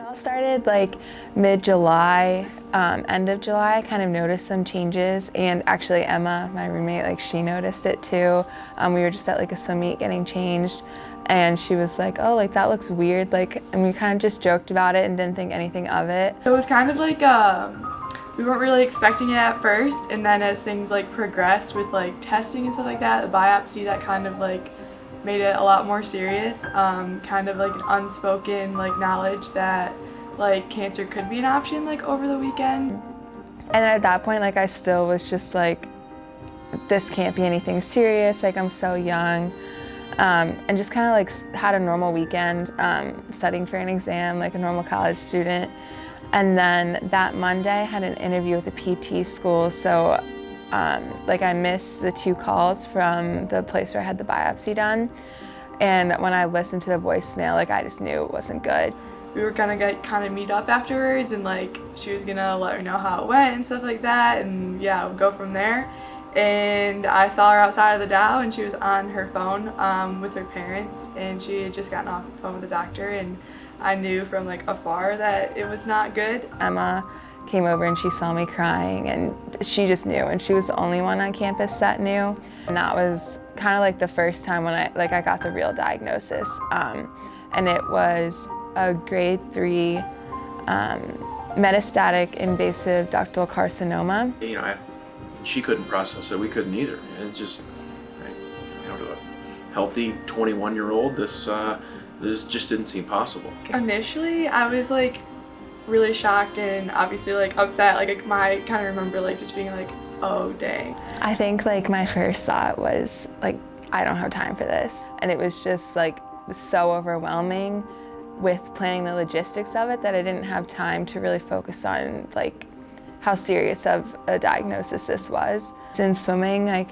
all started like mid-July, end of July. I kind of noticed some changes, and actually Emma, my roommate, like she noticed it too. We were just at like a swim meet getting changed, and she was like, oh, like that looks weird, like, and we kind of just joked about it and didn't think anything of it. It was kind of like we weren't really expecting it at first, and then as things like progressed with like testing and stuff like that, the biopsy, that kind of like made it a lot more serious, kind of like an unspoken like knowledge that like cancer could be an option like over the weekend. And then at that point, like I still was just like, this can't be anything serious, like I'm so young, and just kind of like had a normal weekend, studying for an exam like a normal college student. And then that Monday I had an interview with the PT school, so like I missed the 2 calls from the place where I had the biopsy done. And when I listened to the voicemail, like I just knew it wasn't good. We were gonna kind of meet up afterwards, and like she was gonna let me know how it went and stuff like that, and yeah, we'll go from there. And I saw her outside of the Dow, and she was on her phone with her parents, and she had just gotten off the phone with the doctor, and I knew from like afar that it was not good. Emma came over and she saw me crying, and she just knew, and she was the only one on campus that knew. And that was kind of like the first time when I got the real diagnosis, and it was a grade 3 metastatic invasive ductal carcinoma. You know, she couldn't process it, we couldn't either. And just, you know, to a healthy 21-year-old, this just didn't seem possible. Initially, I was like really shocked and obviously like upset. Like I kind of remember like just being like, oh dang. I think like my first thought was like, I don't have time for this. And it was just like so overwhelming with planning the logistics of it that I didn't have time to really focus on like how serious of a diagnosis this was. In swimming, like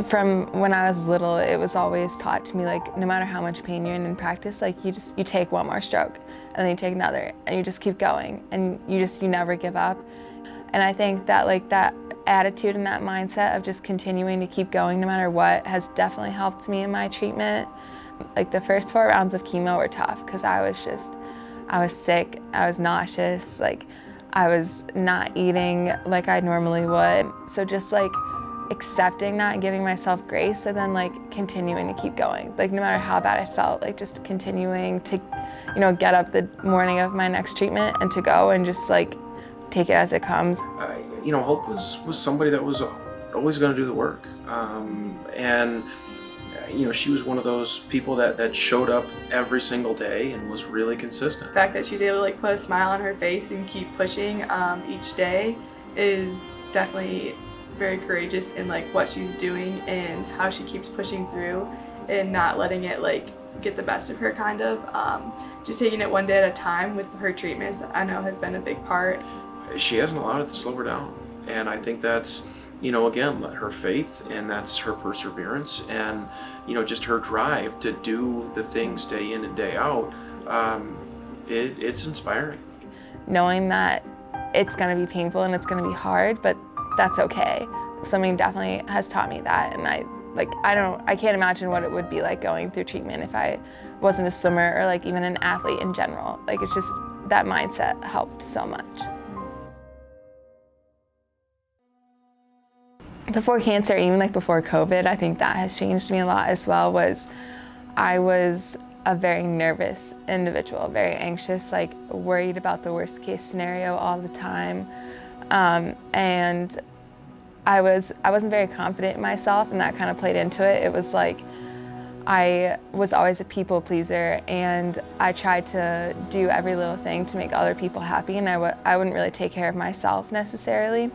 from when I was little, it was always taught to me like no matter how much pain you're in practice, like you take one more stroke and then you take another and you just keep going, and you never give up. And I think that like that attitude and that mindset of just continuing to keep going no matter what has definitely helped me in my treatment. Like the first 4 rounds of chemo were tough because I was sick, I was nauseous, like I was not eating like I normally would. So just like accepting that and giving myself grace, and then like continuing to keep going. Like no matter how bad I felt, like just continuing to, you know, get up the morning of my next treatment and to go and just like take it as it comes. You know, Hope was somebody that was always going to do the work. And you know, she was one of those people that showed up every single day and was really consistent. The fact that she's able to like put a smile on her face and keep pushing each day is definitely very courageous in like what she's doing and how she keeps pushing through and not letting it like get the best of her, kind of. Just taking it one day at a time with her treatments, I know has been a big part. She hasn't allowed it to slow her down, and I think that's, you know, again, her faith, and that's her perseverance, and, you know, just her drive to do the things day in and day out. It's inspiring. Knowing that it's going to be painful and it's going to be hard, but that's okay. Swimming definitely has taught me that, and I can't imagine what it would be like going through treatment if I wasn't a swimmer or like even an athlete in general. Like it's just that mindset helped so much. Before cancer, even like before COVID, I think that has changed me a lot as well. I was a very nervous individual, very anxious, like worried about the worst case scenario all the time. And I wasn't very confident in myself, and that kind of played into it. It was like I was always a people pleaser, and I tried to do every little thing to make other people happy, and I wouldn't really take care of myself necessarily.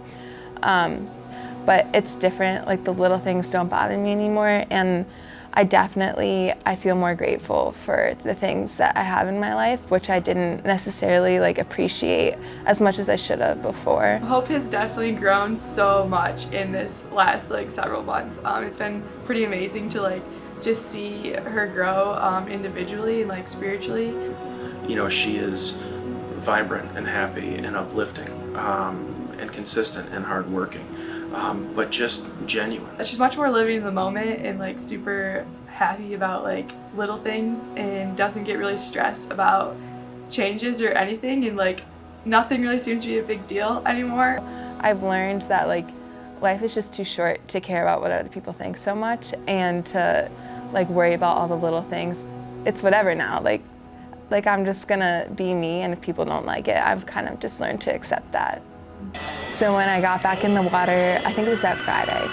But it's different, like the little things don't bother me anymore, and I feel more grateful for the things that I have in my life, which I didn't necessarily like appreciate as much as I should have before. Hope has definitely grown so much in this last like several months. It's been pretty amazing to like just see her grow individually and like spiritually. You know, she is vibrant and happy and uplifting, and consistent and hardworking. But just genuine. She's much more living in the moment and like super happy about like little things, and doesn't get really stressed about changes or anything, and like nothing really seems to be a big deal anymore. I've learned that like life is just too short to care about what other people think so much, and to like worry about all the little things. It's whatever now. Like I'm just gonna be me, and if people don't like it, I've kind of just learned to accept that. So when I got back in the water, I think it was that Friday.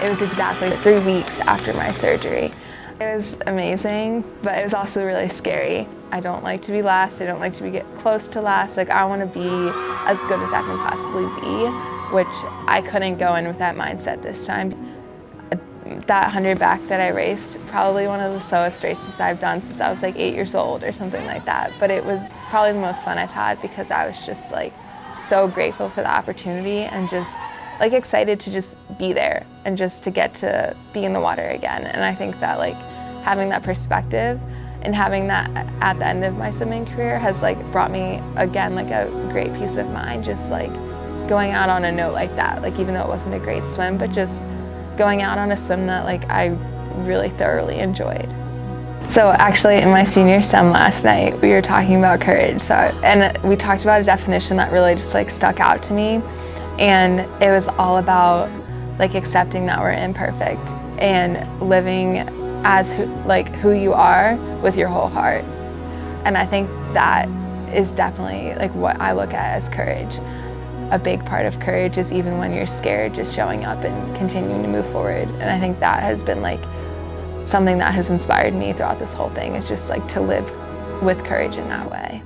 It was exactly 3 weeks after my surgery. It was amazing, but it was also really scary. I don't like to be last. I don't like to get close to last. Like I want to be as good as I can possibly be, which I couldn't go in with that mindset this time. That 100 back that I raced, probably one of the slowest races I've done since I was like 8 years old or something like that. But it was probably the most fun I've had, because I was just like so grateful for the opportunity, and just like excited to just be there and just to get to be in the water again. And I think that like having that perspective and having that at the end of my swimming career has like brought me again like a great peace of mind, just like going out on a note like that, like even though it wasn't a great swim, but just going out on a swim that like I really thoroughly enjoyed. So actually in my senior sem last night, we were talking about courage. And we talked about a definition that really just like stuck out to me. And it was all about like accepting that we're imperfect and living as who you are with your whole heart. And I think that is definitely like what I look at as courage. A big part of courage is, even when you're scared, just showing up and continuing to move forward. And I think that has been like something that has inspired me throughout this whole thing, is just like to live with courage in that way.